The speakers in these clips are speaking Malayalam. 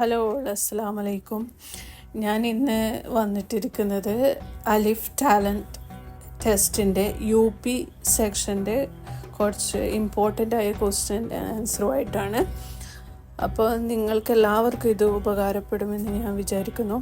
ഹലോ അസ്സലാമു അലൈക്കും. ഞാൻ ഇന്ന് വന്നിട്ടിരിക്കുന്നത് അലിഫ് ടാലൻറ്റ് ടെസ്റ്റിൻ്റെ UP സെക്ഷൻ്റെ കുറച്ച് ഇമ്പോർട്ടൻ്റ് ആയ ക്വസ്റ്റ്യൻ ആൻസറുമായിട്ടാണ്. അപ്പോൾ നിങ്ങൾക്ക് എല്ലാവർക്കും ഇത് ഉപകാരപ്പെടുമെന്ന് ഞാൻ വിചാരിക്കുന്നു.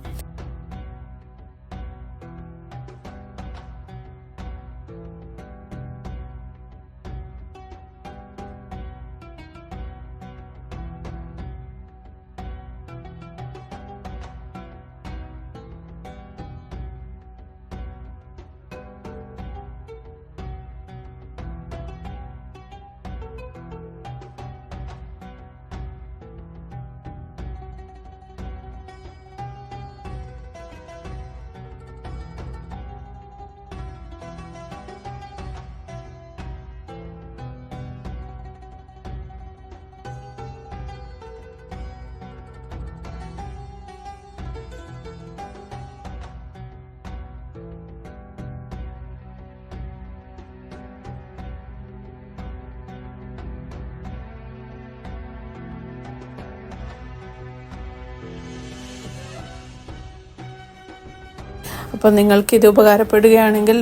അപ്പോൾ നിങ്ങൾക്കിത് ഉപകാരപ്പെടുകയാണെങ്കിൽ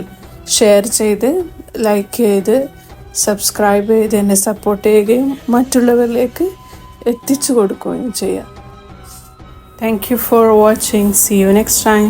ഷെയർ ചെയ്ത്, ലൈക്ക് ചെയ്ത്, സബ്സ്ക്രൈബ് ചെയ്ത് എന്നെ സപ്പോർട്ട് ചെയ്യുകയും മറ്റുള്ളവരിലേക്ക് എത്തിച്ചു കൊടുക്കുകയും ചെയ്യാം. Thank you for watching. See you next time.